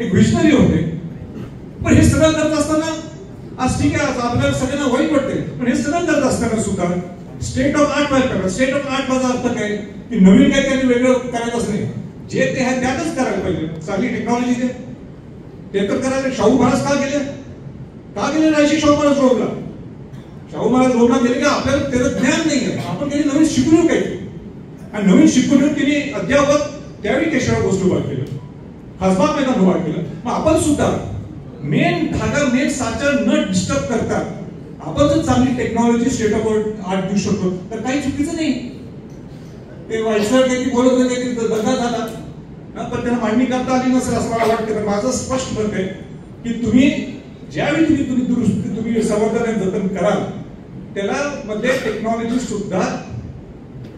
एक विजनरी होते. पण हे सगळं करत असताना आज ठीक आहे, आपल्याला सगळ्यांना वाईट वाटते, पण हे सगळं करत असताना सुद्धा स्टेट ऑफ आर्ट बाहेर करा. स्टेट ऑफ आर्ट माझा अर्थ काय की नवीन काही त्यांनी वेगळं करायचंच नाही, जे ते आहे त्यातच करायला पाहिजे. चांगली टेक्नॉलॉजी ते तर करायला. शाहू महाराज का गेले राहायचे? शाहू महाराज रोमला गेले का आपल्याला त्याचं ज्ञान नाही आहे, आपण काही नवीन शिकून काय आणि नवीन शिकून त्यांनी अद्यावत त्यावेळी केशवराव भोसले उभा केलं, खासबाग मैदान उभा केलं. मग आपण सुद्धा मेन धागा मेन साचा न डिस्टर्ब करता आपण जर चांगली टेक्नॉलॉजी स्टेट ऑफ आर्ट देऊ शकतो तर काही चुकीचं नाही. ते व्हायसर काही बोलत होते, काही दंगा झाला पण त्यांना मांडणी करता आली नसेल असं मला वाटतं. तर माझं स्पष्ट मत आहे की तुम्ही ज्यावेळी तुम्ही दुरुस्ती तुम्ही संवर्धन आणि जतन कराल त्याला मध्ये टेक्नॉलॉजी सुद्धा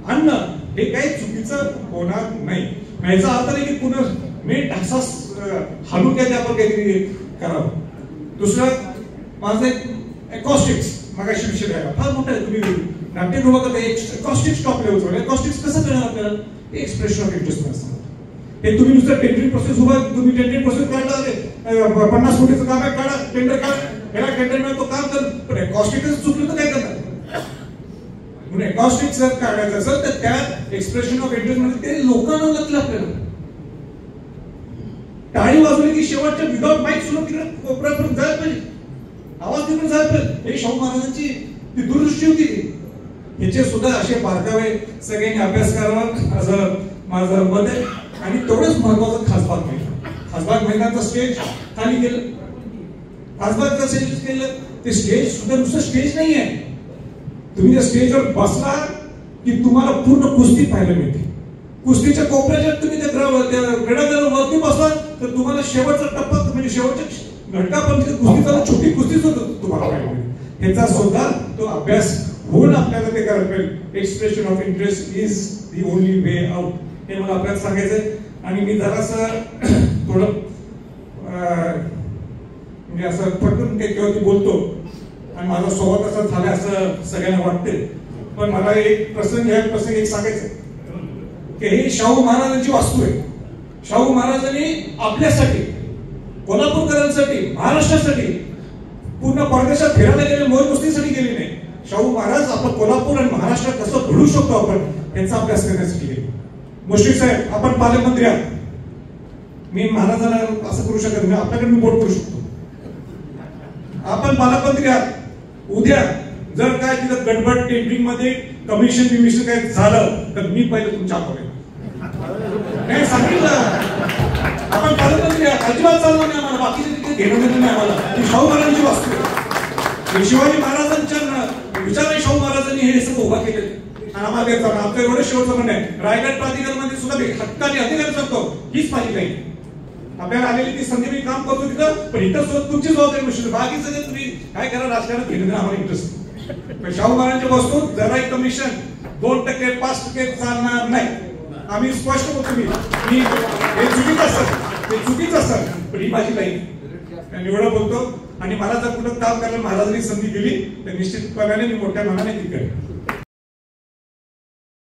आणणं हे काही चुकीचं होणार नाही. याचा अर्थ नाही की पुन्हा मेन ढासास हालून काय आपण काहीतरी करावं. दुसरं माझं एक एकॉस्टिक्स मगाशी विषय आहे फार मोठा आहे. तुम्ही नाट्यगृह करता एकॉस्टिक्स टॉप लेवलचं. एकॉस्टिक्स कसं करणार आपल्याला? एक्सप्रेशन ऑफ इंटरेस्ट असतं. हे तुम्ही नुसतं टेंडरिंग प्रोसेस उभा तुम्ही टेंडरिंग प्रोसेस काढला 50 कोटीचं काम आहे काढा टेंडर काढ याला टेंडर मिळतो काम कर. पण एकॉस्टिक्स चुकलं तर काय करणार? म्हणून एकॉस्टिक्स जर काढायचं असेल तर त्या एक्सप्रेशन ऑफ इंटरेस्ट मध्ये ते लोकांना लागलं आपल्याला. टाळी वाजवली की शेवटच्या विदाउट माईक सुद्धा तिकडे कोपऱ्यापर्यंत जायला पाहिजे, आवाज तिकडे जायला पाहिजे. हे शाहू महाराजांची ती दूरदृष्टी होती. ह्याचे सुद्धा असे बारकावे सगळ्यांनी अभ्यास करावा असं माझं मत आहे. आणि तेवढंच महत्वाचं खासबाग मैदान. खासबाग मैदानाचं स्टेज खाली गेलं, खासबागचं स्टेज केलं. ते स्टेज सुद्धा नुसतं स्टेज नाही आहे. तुम्ही त्या स्टेजवर बसला की तुम्हाला पूर्ण कुस्ती पाहायला मिळते. कुस्तीच्या कोपऱ्याच्या तुम्ही त्या क्रीडांगणावरती बसला तर तुम्हाला शेवटचा टप्पा म्हणजे शेवटच्या घटकापर्यंत कुस्तीचा छोटी कुस्तीच तुम्हाला पाहायला मिळते. ह्याचा सुद्धा तो अभ्यास होऊन आपल्याला ते करायला पाहिजे. Expression of interest is the only way out हे मला आपल्याला सांगायचंय. आणि मी जरासं थोडं म्हणजे असं फटकून काही केव्हा बोलतो आणि माझा स्वभाव तसा झाला असं सगळ्यांना वाटते. पण मला एक प्रसंग एक सांगायचं की ही शाहू महाराजांची वास्तू आहे. शाहू महाराजांनी आपल्यासाठी कोल्हापूरकरांसाठी महाराष्ट्रासाठी पूर्ण परदेशात फिरायला गेले, मोरकुस्तीसाठी गेले नाही. शाहू महाराज आपण कोल्हापूर आणि महाराष्ट्रात कसं घडू शकतो आपण याचा अभ्यास करण्यासाठी गेले. मुश्रीफ साहेब आपण पालकमंत्री आहात, मी महाराजांना असं करू शकत नाही, आपल्याकडे मी बोट करू शकतो. आपण पालकमंत्री आहात, उद्या जर काय तिथं गडबड टेंडरिंग मध्ये कमिशन बिमिशन काय झालं तर मी पहिले तुमच्या हातावर नाही सांगितलं. आपण पालकमंत्री आहात, अजिबात चालणार नाही आम्हाला, बाकीचे तिथे घेणं नाही आम्हाला. शाहू महाराजांची वास्तू शिवाजी महाराजांच्या विचाराने शाहू महाराजांनी हे सगळं उभा केलेलं. आमचं एवढं शेवटचं म्हणणं आहे रायगड प्राधिकरणामध्ये सुद्धा हक्काने अधिकारी सांगतो हीच माझी काही आपल्याला आलेली ती संधी मी काम करतो तिथं. पण इथं सुद्धा तुमची जबाबदारी नसते, बाकी सगळे तुम्ही काय करा राजकारणात घेणं आम्हाला इंटरेस्ट. शाहू महाराजांच्या वस्तू जराही कमिशन 2% 5% चालणार नाही. आम्ही स्पष्ट होतो. मी हे चुकीचं असतं पण ही माझी काही एवढं बोलतो. आणि मला जर कुठं काम करायला महाराजांनी संधी दिली तर निश्चितपणाने मी मोठ्या मनाने ती करेन.